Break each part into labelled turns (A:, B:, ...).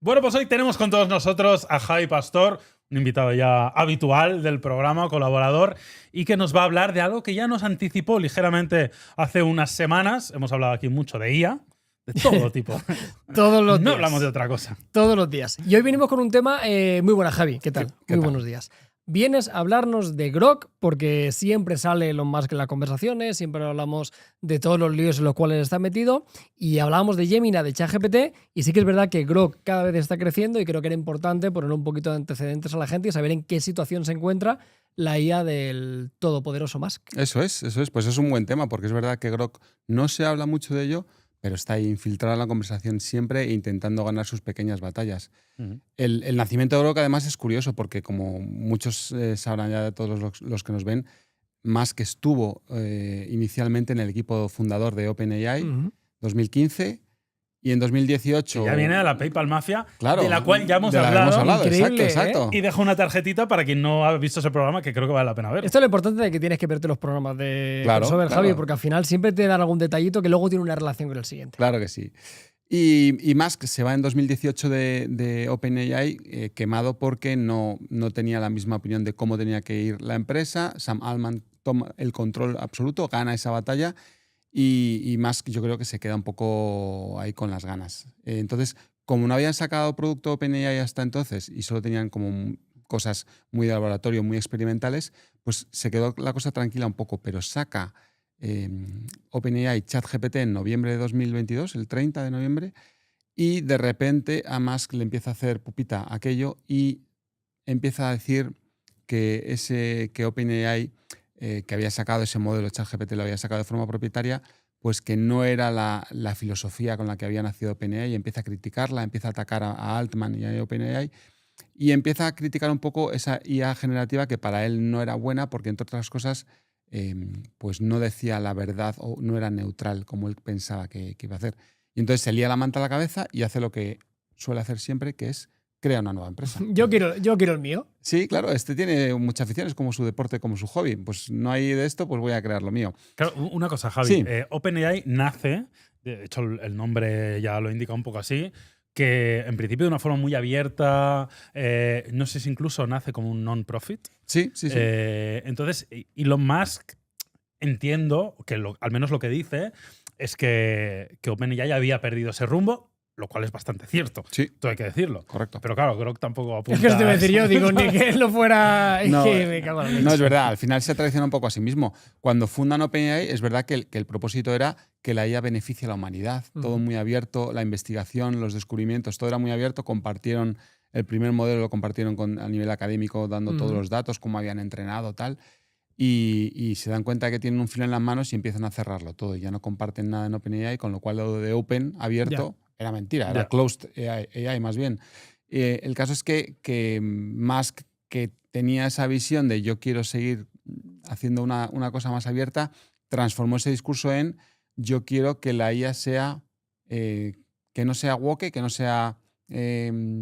A: Bueno, pues hoy tenemos con todos nosotros a Javi Pastor, un invitado ya habitual del programa, colaborador, y que nos va a hablar de algo que ya nos anticipó ligeramente hace unas semanas. Hemos hablado aquí mucho de IA, de todo tipo.
B: Todos los días.
A: No hablamos de otra cosa.
B: Todos los días. Y hoy venimos con un tema muy buena, Javi. ¿Qué tal?
A: ¿Qué
B: Muy
A: tal?
B: buenos días. Vienes a hablarnos de Grok porque siempre sale Elon Musk en las conversaciones, siempre hablamos de todos los líos en los cuales está metido y hablábamos de Gemini, de ChatGPT, y sí que es verdad que Grok cada vez está creciendo y creo que era importante poner un poquito de antecedentes a la gente y saber en qué situación se encuentra la IA del todopoderoso Musk.
C: Eso es. Pues es un buen tema porque es verdad que Grok no se habla mucho de ello, pero está ahí infiltrado en la conversación siempre e intentando ganar sus pequeñas batallas. El nacimiento de Grok además es curioso porque, como muchos sabrán ya de todos los que nos ven, Musk estuvo inicialmente en el equipo fundador de OpenAI, 2015, y en 2018...
A: Ya viene de la PayPal Mafia,
C: Claro,
A: de la cual ya hemos
C: de la que
A: hablado.
C: hemos hablado.
B: Increíble,
C: Exacto.
A: Y dejo una tarjetita para quien no ha visto ese programa, que creo que vale la pena ver.
B: Esto es lo importante de que tienes que verte los programas de
C: Claro,
B: Crossover,
C: claro.
B: Javi, porque al final siempre te dan algún detallito que luego tiene una relación con el siguiente.
C: Claro que sí. Y Musk se va en 2018 de OpenAI quemado porque no tenía la misma opinión de cómo tenía que ir la empresa. Sam Altman toma el control absoluto, gana esa batalla y Musk yo creo que se queda un poco ahí con las ganas. Entonces, como no habían sacado producto OpenAI hasta entonces y solo tenían como cosas muy de laboratorio, muy experimentales, pues se quedó la cosa tranquila un poco, pero saca OpenAI ChatGPT en noviembre de 2022, el 30 de noviembre, y de repente a Musk le empieza a hacer pupita aquello y empieza a decir que OpenAI, que había sacado ese modelo ChatGPT, lo había sacado de forma propietaria, pues que no era la filosofía con la que había nacido OpenAI, y empieza a criticarla, empieza a atacar a Altman y a OpenAI, y empieza a criticar un poco esa IA generativa que para él no era buena porque, entre otras cosas, pues no decía la verdad o no era neutral como él pensaba que iba a hacer. Y entonces se lía la manta a la cabeza y hace lo que suele hacer siempre, que es crea una nueva empresa.
B: Yo quiero el mío.
C: Sí, claro, este tiene mucha afición, es como su deporte, como su hobby. Pues no hay de esto, pues voy a crear lo mío.
A: Claro, una cosa, Javi.
C: Sí.
A: OpenAI nace, de hecho el nombre ya lo indica un poco así, que en principio de una forma muy abierta, no sé si incluso nace como un non-profit.
C: Sí.
A: Entonces, Elon Musk, entiendo que al menos lo que dice es que OpenAI había perdido ese rumbo, lo cual es bastante cierto.
C: Sí.
A: Todo hay que decirlo.
C: Correcto.
A: Pero claro, Grok tampoco apunta.
B: Es que eso te voy a decir yo,
A: eso.
B: digo, ni que él no fuera. Es
C: No,
B: que me cago en la leche.
C: No, es verdad, al final se traiciona un poco a sí mismo. Cuando fundan OpenAI, es verdad que el propósito era que la IA beneficie a la humanidad. Todo muy abierto, la investigación, los descubrimientos, todo era muy abierto. Compartieron el primer modelo, lo compartieron a nivel académico, dando todos los datos, cómo habían entrenado, tal. Y se dan cuenta que tienen un filo en las manos y empiezan a cerrarlo todo. Y ya no comparten nada en OpenAI, con lo cual lo de Open, abierto, era mentira, era closed AI más bien. El caso es que Musk, que tenía esa visión de yo quiero seguir haciendo una cosa más abierta, transformó ese discurso en yo quiero que la IA sea, que no sea woke, que no sea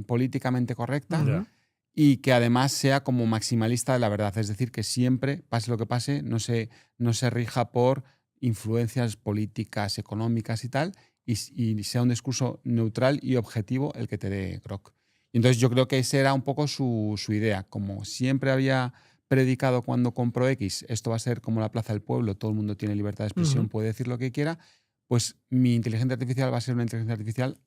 C: políticamente correcta, y que además sea como maximalista de la verdad. Es decir, que siempre, pase lo que pase, no se rija por influencias políticas, económicas y tal, y sea un discurso neutral y objetivo el que te dé Grok. Y entonces yo creo que esa era un poco su idea. Como siempre había predicado cuando compró X, esto va a ser como la Plaza del Pueblo, todo el mundo tiene libertad de expresión, puede decir lo que quiera, pues mi inteligencia artificial va a ser una inteligencia artificial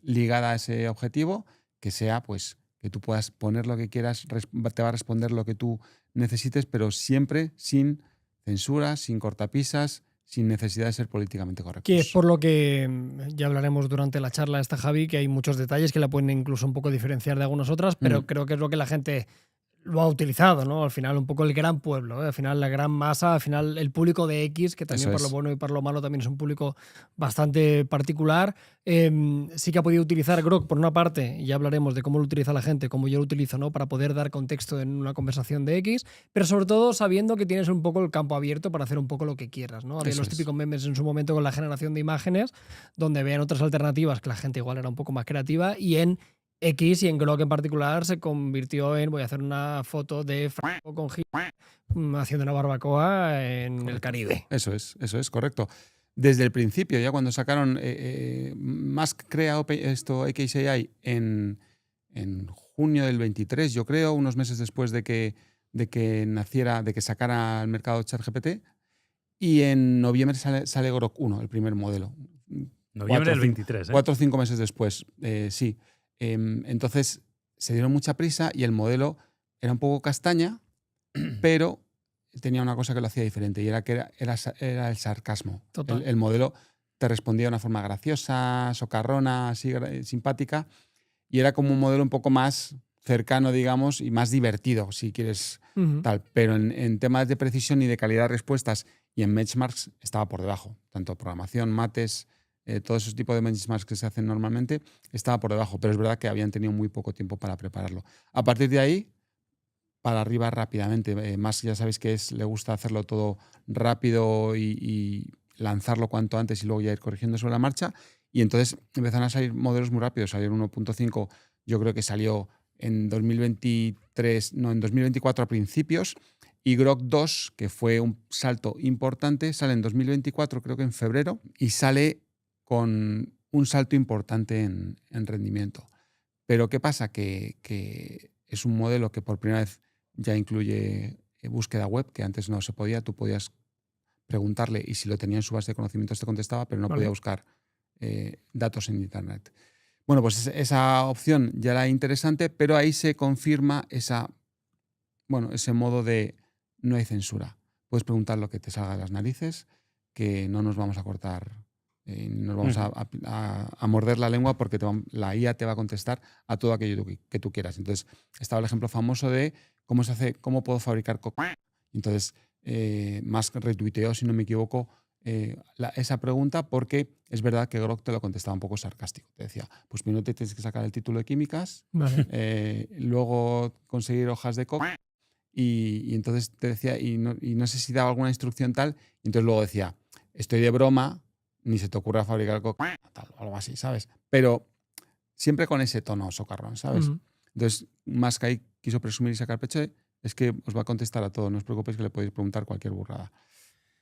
C: ligada a ese objetivo, que sea pues que tú puedas poner lo que quieras, te va a responder lo que tú necesites, pero siempre sin censura, sin cortapisas, sin necesidad de ser políticamente correctos.
B: Que es por lo que ya hablaremos durante la charla esta, Javi, que hay muchos detalles que la pueden incluso un poco diferenciar de algunas otras, pero creo que es lo que la gente lo ha utilizado, ¿no? Al final un poco el gran pueblo, ¿eh? Al final la gran masa, al final el público de X, que también por lo bueno y por lo malo también es un público bastante particular, sí que ha podido utilizar Grok por una parte, y ya hablaremos de cómo lo utiliza la gente, cómo yo lo utilizo, ¿no? Para poder dar contexto en una conversación de X, pero sobre todo sabiendo que tienes un poco el campo abierto para hacer un poco lo que quieras, ¿no? Había los típicos memes en su momento con la generación de imágenes, donde vean otras alternativas que la gente igual era un poco más creativa, y en X y en Grok en particular se convirtió en voy a hacer una foto de Franco con Gil haciendo una barbacoa en el Caribe.
C: Eso es correcto. desde el principio, ya cuando sacaron Musk crea XAI en junio del 23, yo creo, unos meses después de que sacara al mercado ChatGPT, y en noviembre sale Grok 1, el primer modelo.
A: Noviembre del 23,
C: 4 o 5 meses después, sí. Entonces se dieron mucha prisa y el modelo era un poco castaña, pero tenía una cosa que lo hacía diferente, y era que era el sarcasmo. El modelo te respondía de una forma graciosa, socarrona, así, simpática, y era como un modelo un poco más cercano, digamos, y más divertido, si quieres, tal. Pero en temas de precisión y de calidad de respuestas y en benchmarks estaba por debajo. Tanto programación, mates, todos esos tipos de benchmarks que se hacen normalmente, estaba por debajo. Pero es verdad que habían tenido muy poco tiempo para prepararlo. A partir de ahí, para arriba rápidamente. Más ya sabéis que le gusta hacerlo todo rápido y lanzarlo cuanto antes y luego ya ir corrigiendo sobre la marcha. Y entonces empezaron a salir modelos muy rápidos. Salió el 1.5, yo creo que salió en 2023, no, en 2024 a principios. Y Grok 2, que fue un salto importante, sale en 2024, creo que en febrero, y sale con un salto importante en rendimiento. Pero ¿qué pasa? Que es un modelo que por primera vez ya incluye búsqueda web, que antes no se podía. Tú podías preguntarle y si lo tenía en su base de conocimientos te contestaba, pero no podía buscar datos en Internet. Bueno, pues esa opción ya era interesante, pero ahí se confirma ese modo de no hay censura. Puedes preguntar lo que te salga de las narices, que no nos vamos a cortar, nos vamos a morder la lengua, porque la IA te va a contestar a todo aquello que tú quieras. Entonces, estaba el ejemplo famoso de cómo puedo fabricar coca. Entonces, Musk retuiteó, si no me equivoco, esa pregunta, porque es verdad que Grok te lo contestaba un poco sarcástico. Te decía, pues primero te tienes que sacar el título de químicas, luego conseguir hojas de coca, y entonces te decía, y no sé si daba alguna instrucción tal, y entonces luego decía, estoy de broma, ni se te ocurra fabricar coca, tal, o algo así, ¿sabes? Pero siempre con ese tono socarrón, ¿sabes? Entonces, Musk ahí quiso presumir y sacar pecho es que os va a contestar a todo, no os preocupéis, que le podéis preguntar cualquier burrada.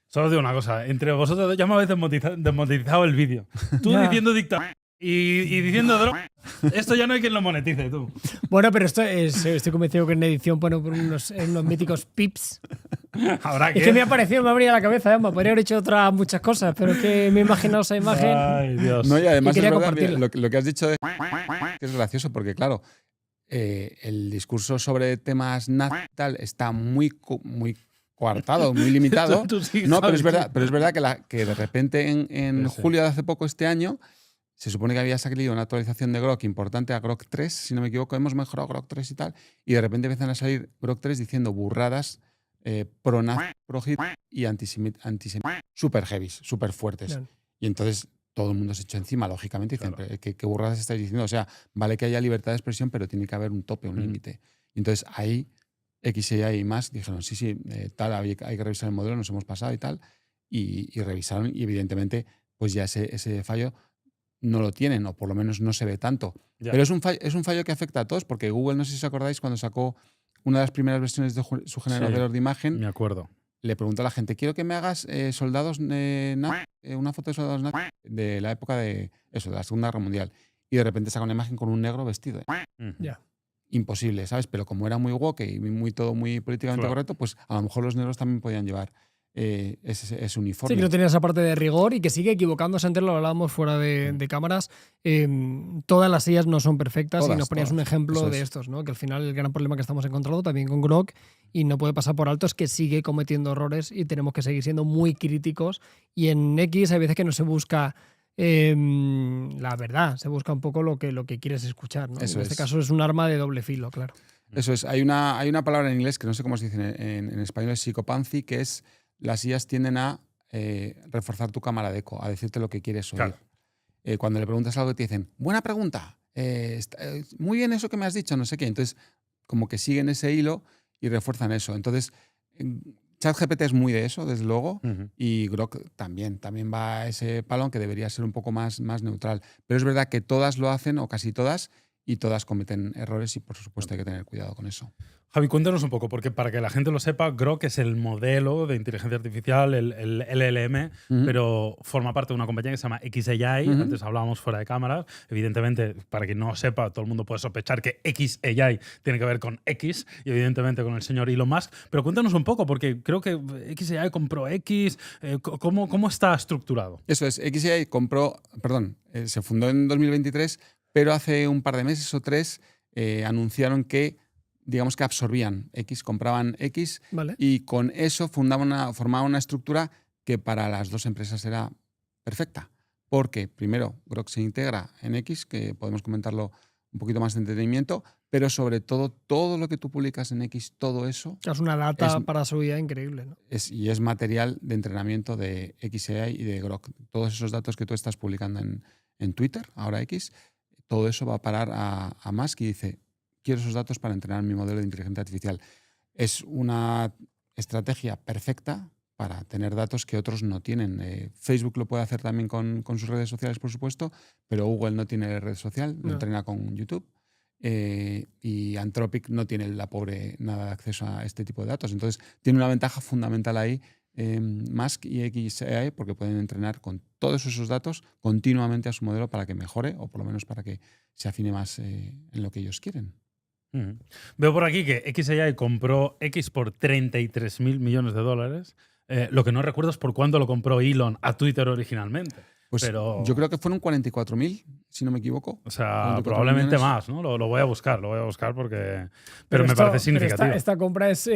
A: Solo os digo una cosa, entre vosotros ya me habéis desmonetizado el vídeo. Tú diciendo dictadura y diciendo droga, esto ya no hay quien lo monetice, tú.
B: Bueno, pero estoy convencido que en edición pone por unos míticos pips.
A: ¿Habrá
B: Es que me ha parecido, me abría la cabeza, me podría haber hecho otras muchas cosas, pero es que me he imaginado esa imagen.
A: Ay, Dios.
C: No, y además
B: quería
C: es verdad,
B: compartirla.
C: lo que has dicho que es gracioso, porque claro, el discurso sobre temas tal está muy coartado, muy limitado. No, pero es verdad que de repente en julio de hace poco este año se supone que había salido una actualización de Grok importante a Grok 3, si no me equivoco, hemos mejorado Grok 3 y tal, y de repente empiezan a salir Grok 3 diciendo burradas pro-nazi, pro-hit y antisemitas súper heavy, súper fuertes. Claro. Y entonces todo el mundo se echó encima, lógicamente, y dicen, claro, ¿qué burradas estáis diciendo? O sea, vale que haya libertad de expresión, pero tiene que haber un tope, un límite. Y entonces ahí XAI y más dijeron, sí, tal, hay que revisar el modelo, nos hemos pasado y tal, y revisaron, y evidentemente pues ya ese fallo no lo tienen, o por lo menos no se ve tanto. Ya. Pero es un fallo que afecta a todos, porque Google, no sé si os acordáis, cuando sacó una de las primeras versiones de su generador de imagen,
A: me acuerdo,
C: le preguntó a la gente, quiero que me hagas soldados una foto de soldados de la época de la Segunda Guerra Mundial. Y de repente saca una imagen con un negro vestido. Imposible, ¿sabes? Pero como era muy woke y todo muy políticamente correcto, pues a lo mejor los negros también podían llevar ese uniforme.
B: Sí, que no tenía esa parte de rigor y que sigue equivocándose. Antes lo hablábamos fuera de cámaras. Todas las sillas no son perfectas, y nos ponías un ejemplo de estos, ¿no? Que al final el gran problema que estamos encontrando también con Grok, y no puede pasar por alto, es que sigue cometiendo errores y tenemos que seguir siendo muy críticos. Y en X hay veces que no se busca la verdad, se busca un poco lo que quieres escuchar, ¿no? En este caso es un arma de doble filo, claro.
C: Eso es. Hay una palabra en inglés que no sé cómo se dice en español, es psychopathy, que es las IAs tienden a reforzar tu cámara de eco, a decirte lo que quieres oír. Claro. Cuando le preguntas algo te dicen, buena pregunta, muy bien eso que me has dicho, no sé qué. Entonces, como que siguen ese hilo y refuerzan eso. Entonces, ChatGPT es muy de eso, desde luego, y Grok también va a ese palo, que debería ser un poco más neutral. Pero es verdad que todas lo hacen, o casi todas, y todas cometen errores y por supuesto hay que tener cuidado con eso.
A: Javi, cuéntanos un poco, porque para que la gente lo sepa, Grok es el modelo de inteligencia artificial, el LLM, pero forma parte de una compañía que se llama XAI. Antes hablábamos fuera de cámaras. Evidentemente, para quien no lo sepa, todo el mundo puede sospechar que XAI tiene que ver con X y evidentemente con el señor Elon Musk. Pero cuéntanos un poco, porque creo que XAI compró X. ¿Cómo está estructurado?
C: Eso es, XAI se fundó en 2023, pero hace un par de meses o 3 anunciaron que digamos que absorbían X, compraban X,
B: Vale.
C: y con eso formaban una estructura que para las dos empresas era perfecta. Porque, primero, Grok se integra en X, que podemos comentarlo un poquito más de entretenimiento, pero sobre todo lo que tú publicas en X, todo eso...
B: Es una data para su vida increíble, ¿no?
C: Y es material de entrenamiento de XAI y de Grok. Todos esos datos que tú estás publicando en Twitter, ahora X, todo eso va a parar a Musk y dice... Quiero esos datos para entrenar mi modelo de inteligencia artificial. Es una estrategia perfecta para tener datos que otros no tienen. Facebook lo puede hacer también con sus redes sociales, por supuesto, pero Google no tiene red social, lo entrena con YouTube. Y Anthropic no tiene nada de acceso a este tipo de datos. Entonces, tiene una ventaja fundamental ahí Musk y XAI porque pueden entrenar con todos esos datos continuamente a su modelo para que mejore o por lo menos para que se afine más en lo que ellos quieren.
A: Veo por aquí que XAI compró X por $33.000 millones. Lo que no recuerdo es por cuánto lo compró Elon a Twitter originalmente.
C: Pues
A: pero,
C: yo creo que fueron 44.000, si no me equivoco.
A: O sea, probablemente
C: millones.
A: Más, ¿no? Lo voy a buscar porque... Pero me parece significativo.
B: Esta compra es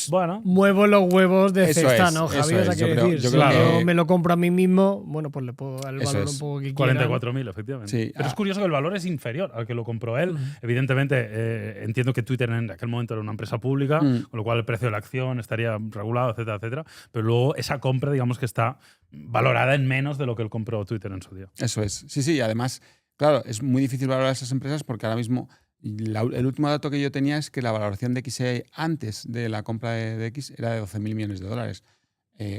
A: bueno,
B: muevo los huevos de
C: eso
B: cesta,
C: es,
B: ¿no, Javi?
C: eso
B: O sea,
C: es,
B: quiero
C: yo
B: decir,
C: creo
B: si
A: que-
B: yo me lo compro a mí mismo, bueno, pues le puedo dar el
C: Eso
B: valor
C: es.
B: un poco que quiera.
A: 44.000, efectivamente.
C: Sí.
A: Pero es curioso que el valor es inferior al que lo compró él. Evidentemente, entiendo que Twitter en aquel momento era una empresa pública, con lo cual el precio de la acción estaría regulado, etcétera, etcétera. Pero luego esa compra, digamos que está valorada en menos de lo que él compró Twitter en su día.
C: Eso es. Sí, además, claro, es muy difícil valorar esas empresas porque ahora mismo el último dato que yo tenía es que la valoración de XAI antes de la compra de X era de $12.000 millones.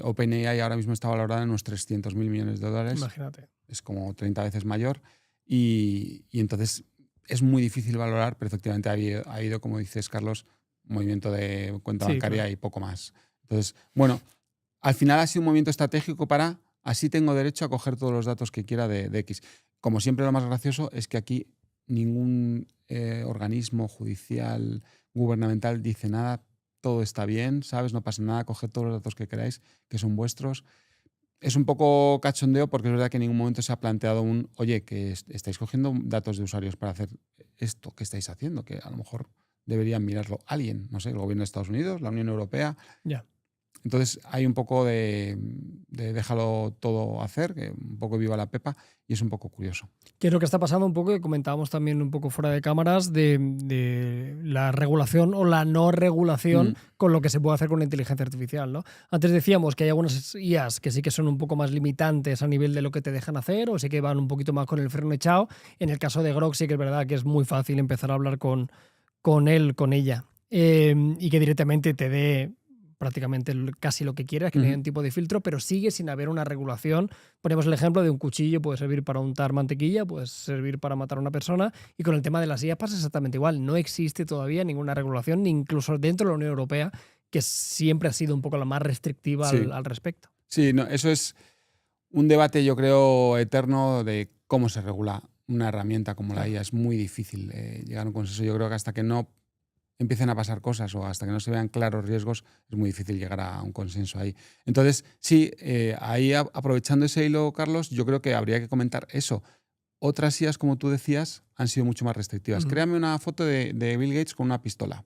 C: OpenAI ahora mismo está valorada en unos $300.000 millones.
B: Imagínate.
C: Es como 30 veces mayor y entonces es muy difícil valorar, pero efectivamente ha habido, como dices, Carlos, un movimiento de cuenta bancaria
B: claro.
C: y poco más. Entonces, bueno, al final ha sido un movimiento estratégico para así tengo derecho a coger todos los datos que quiera de X. Como siempre, lo más gracioso es que aquí ningún organismo judicial, gubernamental dice nada, todo está bien, ¿sabes? No pasa nada, coged todos los datos que queráis, que son vuestros. Es un poco cachondeo porque es verdad que en ningún momento se ha planteado oye, que estáis cogiendo datos de usuarios para hacer esto que estáis haciendo, que a lo mejor deberían mirarlo alguien, no sé, el gobierno de Estados Unidos, la Unión Europea.
B: Ya.
C: Entonces hay un poco de déjalo todo hacer, que un poco viva la pepa, y es un poco curioso.
B: ¿Qué es lo que está pasando un poco? Que comentábamos también un poco fuera de cámaras de la regulación o la no regulación con lo que se puede hacer con la inteligencia artificial, ¿no? Antes decíamos que hay algunas IAs que sí que son un poco más limitantes a nivel de lo que te dejan hacer o sí que van un poquito más con el freno echado. En el caso de Grok sí que es verdad que es muy fácil empezar a hablar con él, con ella, y que directamente te dé prácticamente casi lo que quieras, que no haya un tipo de filtro, pero sigue sin haber una regulación. Ponemos el ejemplo de un cuchillo, puede servir para untar mantequilla, puede servir para matar a una persona, y con el tema de las IAs pasa exactamente igual. No existe todavía ninguna regulación, ni incluso dentro de la Unión Europea, que siempre ha sido un poco la más restrictiva al respecto.
C: Sí, no, eso es un debate, yo creo, eterno de cómo se regula una herramienta como la IA. Es muy difícil llegar a un consenso. Yo creo que hasta que no empiecen a pasar cosas o hasta que no se vean claros riesgos, es muy difícil llegar a un consenso ahí. Entonces, sí, ahí aprovechando ese hilo, Carlos, yo creo que habría que comentar eso. Otras IAs, como tú decías, han sido mucho más restrictivas. Créame una foto de Bill Gates con una pistola.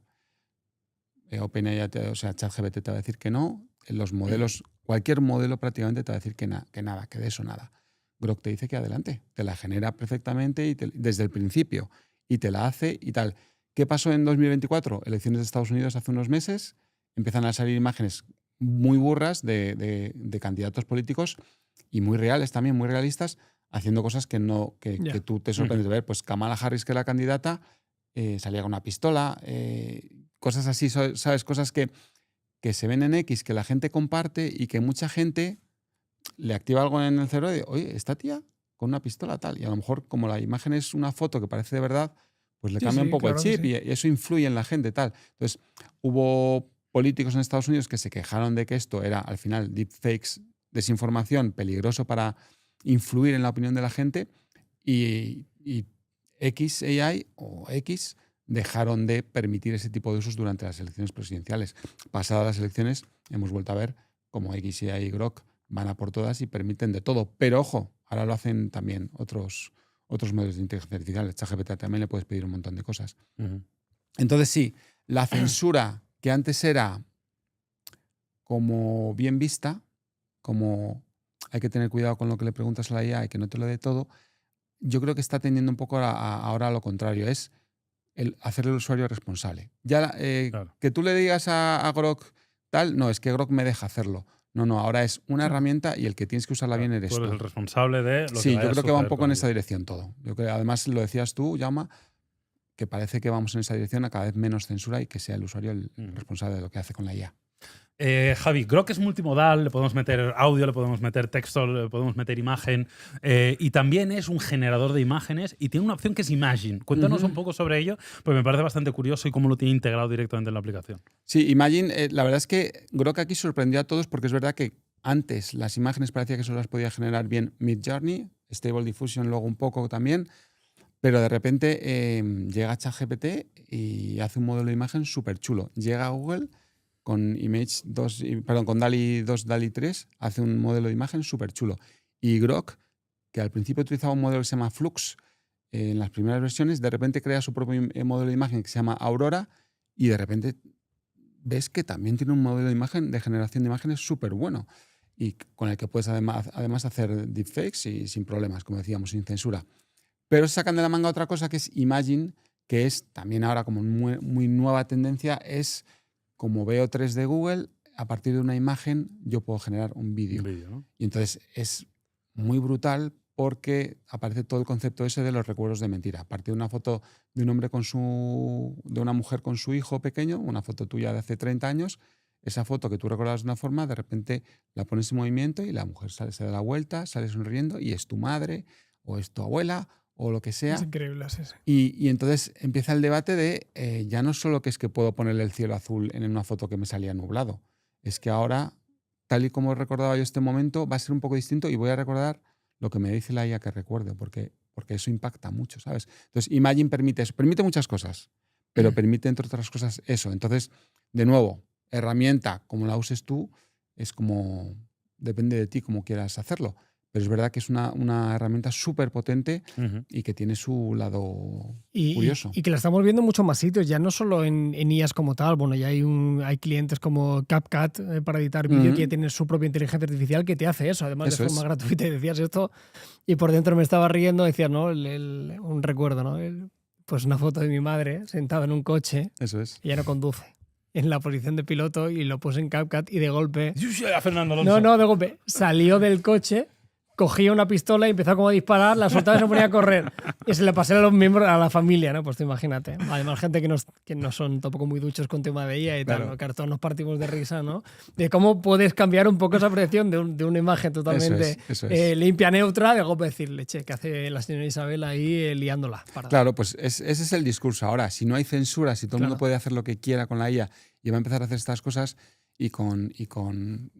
C: OpenAI, o sea, ChatGPT te va a decir que no. Los modelos, cualquier modelo prácticamente te va a decir que nada, que de eso nada. Grok te dice que adelante, te la genera perfectamente y desde el principio y te la hace y tal. ¿Qué pasó en 2024? Elecciones de Estados Unidos hace unos meses, empiezan a salir imágenes muy burras de candidatos políticos y muy reales también, muy realistas, haciendo cosas que tú te sorprendes de ver. Pues Kamala Harris, que era la candidata, salía con una pistola, cosas así, ¿sabes? Cosas que se ven en X, que la gente comparte y que mucha gente le activa algo en el cerebro de, oye, esta tía con una pistola tal. Y a lo mejor, como la imagen es una foto que parece de verdad, pues le
B: Sí,
C: cambia
B: sí,
C: un poco
B: claro
C: el
B: que
C: chip
B: sí.
C: y eso influye en la gente tal. Entonces, hubo políticos en Estados Unidos que se quejaron de que esto era, al final, deepfakes, desinformación, peligroso para influir en la opinión de la gente, y XAI o X dejaron de permitir ese tipo de usos durante las elecciones presidenciales. Pasadas las elecciones, hemos vuelto a ver cómo XAI y Grok van a por todas y permiten de todo. Pero ojo, ahora lo hacen también otros modelos de inteligencia artificial. ChatGPT también le puedes pedir un montón de cosas. Entonces sí, la censura que antes era como bien vista, como hay que tener cuidado con lo que le preguntas a la IA y que no te lo dé todo, yo creo que está tendiendo un poco ahora a lo contrario, es el hacer el usuario responsable. Ya
A: Claro.
C: que tú le digas a Grok tal, no, es que Grok me deja hacerlo. No, ahora es una herramienta y el que tienes que usarla bien eres
A: Tú eres
C: tú.
A: el responsable de lo que
C: Sí,
A: vaya
C: yo
A: a
C: creo que va un
A: suceder
C: poco
A: con
C: en esa
A: ella.
C: dirección todo. Yo creo, además lo decías tú, Jaume, que parece que vamos en esa dirección a cada vez menos censura y que sea el usuario el responsable de lo que hace con la IA.
A: Javi, Grok es multimodal, le podemos meter audio, le podemos meter texto, le podemos meter imagen, y también es un generador de imágenes y tiene una opción que es Imagine. Cuéntanos un poco sobre ello, pues me parece bastante curioso y cómo lo tiene integrado directamente en la aplicación.
C: Sí, Imagine, la verdad es que Grok aquí sorprendió a todos porque es verdad que antes las imágenes parecía que solo las podía generar bien Midjourney, Stable Diffusion luego un poco también, pero de repente llega ChatGPT y hace un modelo de imagen súper chulo. Llega a Google con con DALL-E 2, DALL-E 3, hace un modelo de imagen súper chulo. Y Grok, que al principio utilizaba un modelo que se llama Flux, en las primeras versiones, de repente crea su propio modelo de imagen que se llama Aurora y de repente ves que también tiene un modelo de imagen, de generación de imágenes súper bueno y con el que puedes además hacer deepfakes y sin problemas, como decíamos, sin censura. Pero sacan de la manga otra cosa que es Imagine, que es también ahora como muy nueva tendencia, es como veo 3 de Google, a partir de una imagen yo puedo generar un vídeo.
A: ¿No?
C: Y entonces es muy brutal porque aparece todo el concepto ese de los recuerdos de mentira. A partir de una foto de un hombre de una mujer con su hijo pequeño, una foto tuya de hace 30 años, esa foto que tú recordabas de una forma, de repente la pones en movimiento y la mujer se da la vuelta, sale sonriendo y es tu madre o es tu abuela o lo que sea.
B: Es increíble, sí.
C: Y entonces empieza el debate de ya no solo que es que puedo ponerle el cielo azul en una foto que me salía nublado, es que ahora, tal y como recordaba yo este momento, va a ser un poco distinto y voy a recordar lo que me dice la IA que recuerde, porque eso impacta mucho, ¿sabes? Entonces, Imagine permite eso, permite muchas cosas, pero permite, entre otras cosas, eso. Entonces, de nuevo, herramienta, como la uses tú, es como, depende de ti cómo quieras hacerlo. Pero es verdad que es una herramienta súper potente y que tiene su lado curioso.
B: Y que la estamos viendo en muchos más sitios, ya no solo en IAs como tal. Bueno, ya hay clientes como CapCut para editar vídeo que ya tienen su propia inteligencia artificial que te hace eso, además de forma gratuita. Y decías esto y por dentro me estaba riendo, decías, ¿no? Un recuerdo, ¿no? Pues una foto de mi madre sentada en un coche.
C: Eso es.
B: Y ella no conduce. En la posición de piloto y lo puse en CapCut y de golpe...
A: A Fernando Alonso.
B: No, de golpe. Salió del coche, cogía una pistola y empezó como a disparar, la soltaba y se ponía a correr. Y se le pasé a los miembros, a la familia, ¿no? Pues tú imagínate. Además, gente que no son tampoco muy duchos con tema de IA y tal, ¿no? Que todos nos partimos de risa, ¿no? De cómo puedes cambiar un poco esa percepción de una imagen totalmente
C: eso es.
B: limpia, neutra, de golpe decirle, che, que hace la señora Isabel ahí liándola.
C: Claro, pues ese es el discurso. Ahora, si no hay censura, si todo el mundo puede hacer lo que quiera con la IA y va a empezar a hacer estas cosas y con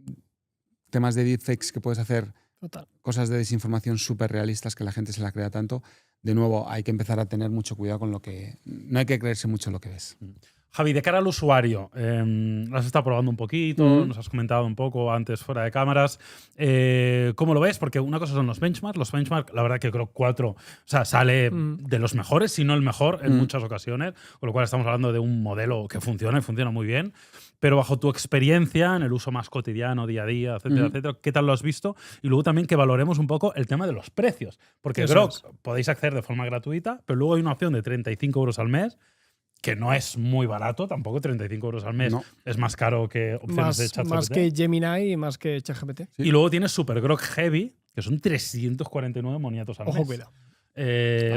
C: temas de deepfakes que puedes hacer...
B: Total.
C: Cosas de desinformación súper realistas que la gente se la crea tanto, de nuevo hay que empezar a tener mucho cuidado con lo que... No hay que creerse mucho lo que ves.
A: Javi, de cara al usuario, lo has estado probando un poquito, nos has comentado un poco antes fuera de cámaras. ¿Cómo lo ves? Porque una cosa son los benchmarks. Los benchmarks, la verdad que Grok 4 sale de los mejores, si no el mejor, en muchas ocasiones. Con lo cual estamos hablando de un modelo que funciona y funciona muy bien. Pero bajo tu experiencia en el uso más cotidiano, día a día, etcétera, etcétera, ¿qué tal lo has visto? Y luego también que valoremos un poco el tema de los precios. Porque Grok podéis acceder de forma gratuita, pero luego hay una opción de 35 euros al mes, que no es muy barato, tampoco 35 euros al mes. No. Es más caro que opciones de ChatGPT.
B: Más que Gemini y más que ChatGPT.
A: Sí. Y luego tienes Super Grok Heavy, que son 349 moniatos al mes.
B: Ojo, cuidado.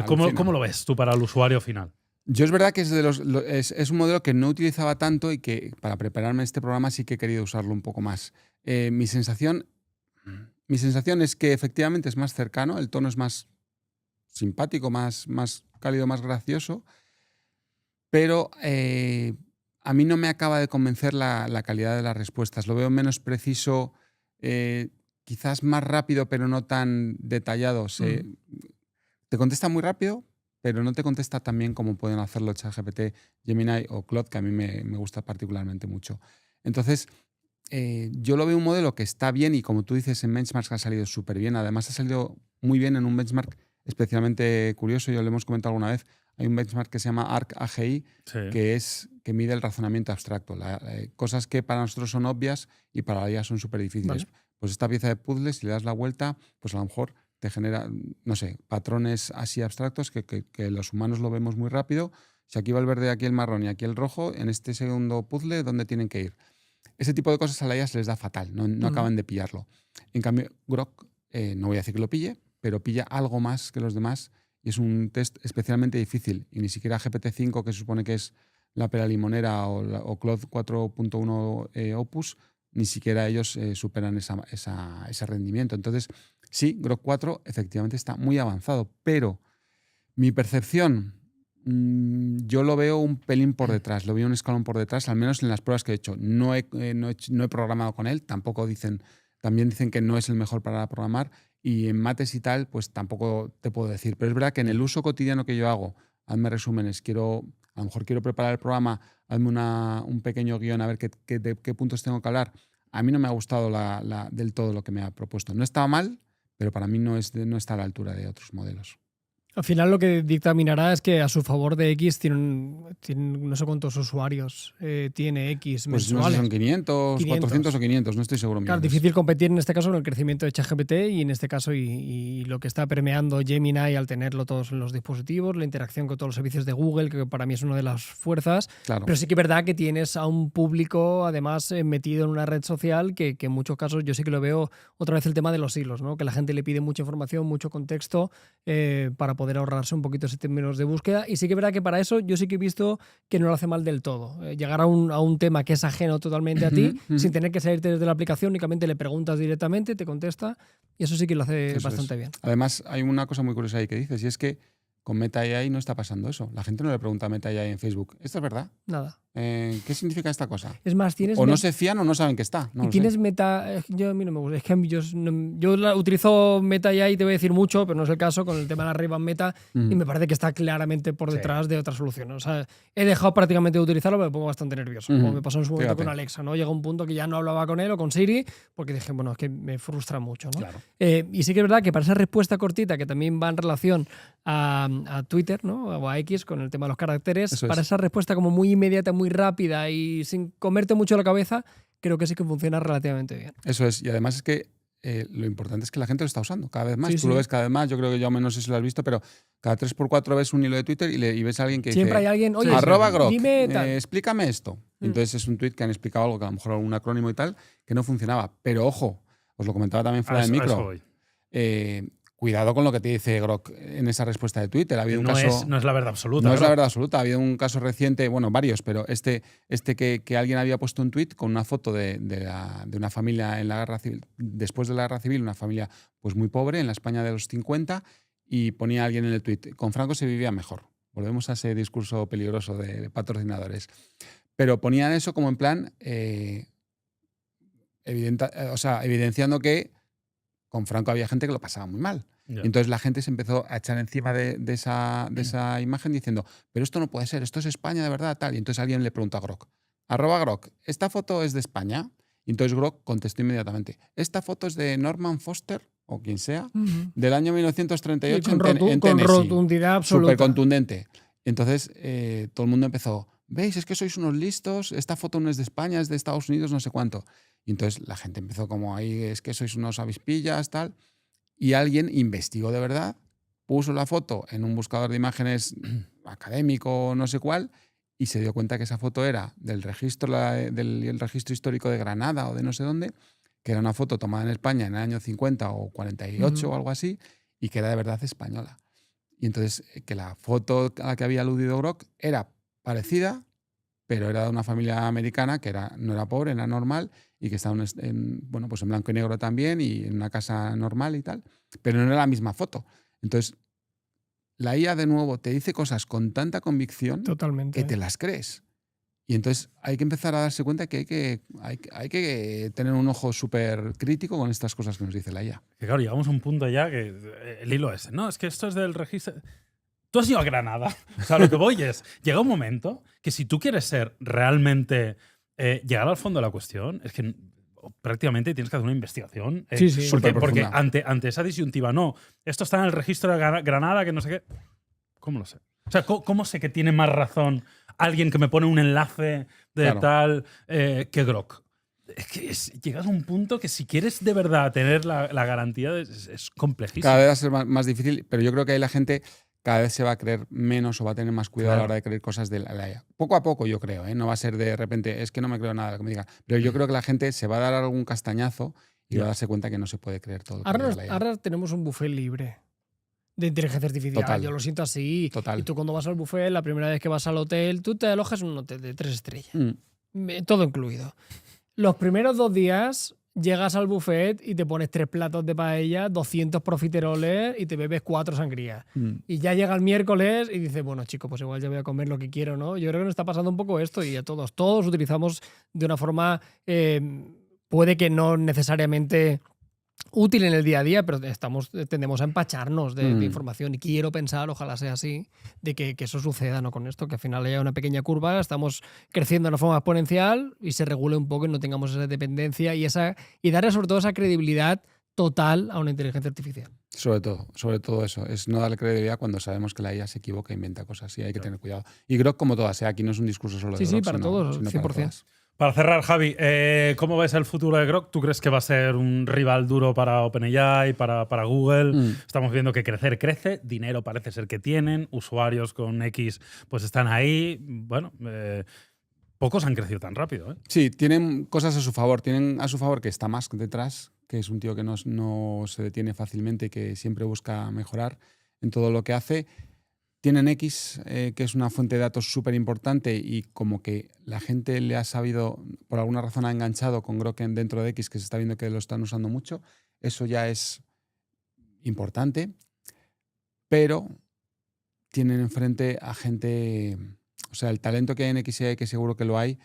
A: ¿Cómo lo ves tú para el usuario final?
C: Yo es verdad que es un modelo que no utilizaba tanto y que para prepararme este programa sí que he querido usarlo un poco más. Mi sensación Mi sensación es que efectivamente es más cercano, el tono es más simpático, más cálido, más gracioso, pero a mí no me acaba de convencer la calidad de las respuestas. Lo veo menos preciso, quizás más rápido, pero no tan detallado. Te contesta muy rápido, pero no te contesta tan bien como pueden hacerlo ChatGPT, Gemini o Claude, que a mí me gusta particularmente mucho. Entonces, yo lo veo un modelo que está bien y, como tú dices, en benchmarks ha salido súper bien. Además, ha salido muy bien en un benchmark especialmente curioso. Ya lo hemos comentado alguna vez. Hay un benchmark que se llama ArcAGI, que mide el razonamiento abstracto. Cosas que para nosotros son obvias y para la IA son súper difíciles. Vale. Pues esta pieza de puzzle, si le das la vuelta, pues a lo mejor te genera, no sé, patrones así abstractos que los humanos lo vemos muy rápido. Si aquí va el verde, aquí el marrón y aquí el rojo, en este segundo puzzle, ¿dónde tienen que ir? Ese tipo de cosas a la IA se les da fatal, no acaban de pillarlo. En cambio, Grok, no voy a decir que lo pille, pero pilla algo más que los demás y es un test especialmente difícil. Y ni siquiera GPT-5, que se supone que es la pera limonera, o Claude 4.1 Opus, ni siquiera ellos superan ese rendimiento. Entonces, sí, Grok 4 efectivamente está muy avanzado, pero mi percepción, yo lo veo un pelín por detrás, lo veo un escalón por detrás, al menos en las pruebas que he hecho. No he programado con él, también dicen que no es el mejor para programar, y en mates y tal, pues tampoco te puedo decir. Pero es verdad que en el uso cotidiano que yo hago, hazme resúmenes, a lo mejor quiero preparar el programa, hazme un pequeño guión a ver de qué puntos tengo que hablar. A mí no me ha gustado del todo lo que me ha propuesto. No estaba mal, pero para mí no está a la altura de otros modelos.
B: Al final lo que dictaminará es que a su favor de X tiene no sé cuántos usuarios tiene X
C: pues
B: mensuales.
C: No sé si son 500, 400 o 500, no estoy seguro.
B: Claro, difícil competir en este caso con el crecimiento de ChatGPT y en este caso y lo que está permeando Gemini al tenerlo todos en los dispositivos, la interacción con todos los servicios de Google, que para mí es una de las fuerzas. Claro. Pero sí que es verdad que tienes a un público además metido en una red social que en muchos casos yo sí que lo veo otra vez el tema de los hilos, ¿no? Que la gente le pide mucha información, mucho contexto para poder ahorrarse un poquito ese términos de búsqueda. Y sí que es verdad que para eso yo sí que he visto que no lo hace mal del todo. Llegar a un tema que es ajeno totalmente a ti, sin tener que salirte desde la aplicación, únicamente le preguntas directamente, te contesta, y eso sí que lo hace bastante bien.
C: Además, hay una cosa muy curiosa ahí que dices, y es que con Meta AI no está pasando eso. La gente no le pregunta a Meta AI en Facebook, ¿esto es verdad?
B: Nada.
C: ¿Qué significa esta cosa?
B: Es más, tienes...
C: O no se fían o no saben que está. No
B: y tienes Meta... Yo a mí no me gusta. Es que yo utilizo Meta AI, te voy a decir mucho, pero no es el caso, con el tema de la Ray-Ban Meta, y me parece que está claramente por detrás de otra solución. O sea, he dejado prácticamente de utilizarlo, pero me pongo bastante nervioso. Como me pasó en su momento con Alexa, ¿no? Llega un punto que ya no hablaba con él o con Siri, porque dije, bueno, es que me frustra mucho, ¿no?
C: Claro.
B: Y sí que es verdad que para esa respuesta cortita, que también va en relación a Twitter, ¿no? O a X, con el tema de los caracteres, para esa respuesta como muy inmediata, muy rápida y sin comerte mucho la cabeza, creo que sí que funciona relativamente bien.
C: Eso es, y además es que lo importante es que la gente lo está usando cada vez más. Tú lo ves cada vez más, yo creo que ya o menos si lo has visto, pero cada 3x4 ves un hilo de Twitter y ves a alguien que
B: siempre
C: dice,
B: hay alguien, oye,
C: @Grok,
B: dime
C: explícame esto. Entonces es un tweet que han explicado algo, que a lo mejor algún acrónimo y tal, que no funcionaba. Pero ojo, os lo comentaba también fuera del micro. Cuidado con lo que te dice Grok en esa respuesta de Twitter. Ha habido un caso,
A: no es la verdad absoluta.
C: No es la verdad absoluta. Ha habido un caso reciente, bueno, varios, pero que alguien había puesto un tuit con una foto de una familia en la guerra civil, después de la guerra civil, una familia pues muy pobre en la España de los 50, y ponía a alguien en el tuit, con Franco se vivía mejor. Volvemos a ese discurso peligroso de patrocinadores. Pero ponían eso como en plan, evidenciando que con Franco había gente que lo pasaba muy mal. Y entonces la gente se empezó a echar encima de esa imagen diciendo, pero esto no puede ser, esto es España de verdad, tal. Y entonces alguien le preguntó a Grok, @Grok, ¿esta foto es de España? Y entonces Grok contestó inmediatamente, esta foto es de Norman Foster, o quien sea, del año 1938 en Tennessee.
B: Con rotundidad absoluta.
C: Súper contundente. Entonces todo el mundo empezó, ¿veis? Es que sois unos listos, esta foto no es de España, es de Estados Unidos, no sé cuánto. Y entonces la gente empezó como ahí, es que sois unos avispillas, tal. Y alguien investigó de verdad, puso la foto en un buscador de imágenes académico, no sé cuál, y se dio cuenta que esa foto era del registro histórico de Granada o de no sé dónde, que era una foto tomada en España en el año 50 o 48 o algo así, y que era de verdad española. Y entonces que la foto a la que había aludido Grok era parecida, pero era de una familia americana que no era pobre, era normal, y que está bueno, pues en blanco y negro también y en una casa normal y tal, pero no era la misma foto. Entonces, la IA de nuevo te dice cosas con tanta convicción
B: Totalmente.
C: que te las crees. Y entonces hay que empezar a darse cuenta que hay que tener un ojo súper crítico con estas cosas que nos dice la IA.
A: Que claro, llegamos a un punto ya que el hilo es, no, es que esto es del registro. Tú has ido a Granada. O sea, lo que voy es, llega un momento que si tú quieres ser realmente, llegar al fondo de la cuestión, es que prácticamente tienes que hacer una investigación.
B: Sí.
A: Porque ante esa disyuntiva, no, esto está en el registro de Granada, que no sé qué. ¿Cómo lo sé? O sea, ¿cómo sé que tiene más razón alguien que me pone un enlace de tal que Grok? Es que llegas a un punto que si quieres de verdad tener la garantía es complejísimo.
C: Cada vez va a ser más difícil, pero yo creo que ahí la gente cada vez se va a creer menos o va a tener más cuidado a la hora de creer cosas de la IA. Poco a poco, yo creo, ¿eh? No va a ser de repente, es que no me creo nada de lo que me digan. Pero yo creo que la gente se va a dar algún castañazo y va a darse cuenta que no se puede creer todo.
B: Ahora tenemos un buffet libre de inteligencia artificial.
C: Total.
B: Yo lo siento así.
C: Total.
B: Y tú cuando vas al buffet, la primera vez que vas al hotel, tú te alojas en un hotel de 3 estrellas. Todo incluido. Los primeros 2 días llegas al buffet y te pones 3 platos de paella, 200 profiteroles y te bebes 4 sangrías. Y ya llega el miércoles y dices, bueno, chicos, pues igual ya voy a comer lo que quiero, ¿no? Yo creo que nos está pasando un poco esto y a todos utilizamos de una forma, puede que no necesariamente útil en el día a día, pero tendemos a empacharnos de información y quiero pensar, ojalá sea así, de que eso suceda, ¿no? Con esto, que al final haya una pequeña curva, estamos creciendo de una forma exponencial y se regule un poco y no tengamos esa dependencia y darle sobre todo esa credibilidad total a una inteligencia artificial.
C: Sobre todo eso, es no darle credibilidad cuando sabemos que la IA se equivoca e inventa cosas y hay que tener cuidado. Y Grok como todas, aquí no es un discurso solo de Grok,
B: Sí, para todos,
C: sino
B: 100%.
C: para todas.
A: Para cerrar, Javi, ¿cómo ves el futuro de Grok? ¿Tú crees que va a ser un rival duro para OpenAI, para Google? Estamos viendo que crecer crece, dinero parece ser que tienen, usuarios con X pues están ahí. Bueno, pocos han crecido tan rápido, ¿eh?
C: Sí, tienen cosas a su favor. Tienen a su favor que está Musk detrás, que es un tío que no se detiene fácilmente, que siempre busca mejorar en todo lo que hace. Tienen X, que es una fuente de datos súper importante y como que la gente le ha sabido, por alguna razón ha enganchado con Grok dentro de X, que se está viendo que lo están usando mucho. Eso ya es importante, pero tienen enfrente a gente, o sea, el talento que hay en XAI, que seguro que lo hay,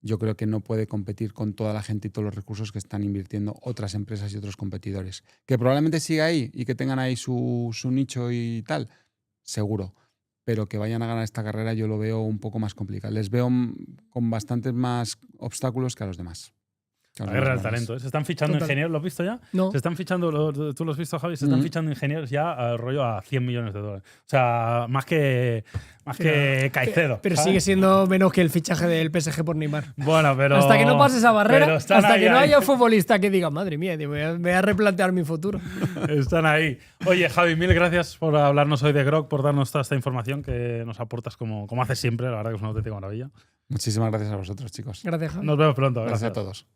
C: yo creo que no puede competir con toda la gente y todos los recursos que están invirtiendo otras empresas y otros competidores. Que probablemente siga ahí y que tengan ahí su nicho y tal, seguro. Pero que vayan a ganar esta carrera yo lo veo un poco más complicado. Les veo con bastantes más obstáculos que a los demás.
A: La guerra del talento. Se están fichando ingenieros, ¿lo has visto ya?
B: No.
A: Se están fichando, tú lo has visto, Javi, se están fichando ingenieros ya rollo a 100 millones de dólares. O sea, más que Caicedo.
B: Pero
A: ¿sabes?
B: sigue siendo menos que el fichaje del PSG por Neymar.
A: Bueno, pero
B: hasta que no pase esa barrera, hasta que no haya
A: ahí.
B: futbolista que diga, madre mía, me voy a replantear mi futuro.
A: Están ahí. Oye, Javi, mil gracias por hablarnos hoy de Grok, por darnos toda esta información que nos aportas como haces siempre. La verdad que es una auténtica maravilla.
C: Muchísimas gracias a vosotros, chicos.
B: Gracias, Javi.
A: Nos vemos pronto.
C: Gracias a todos.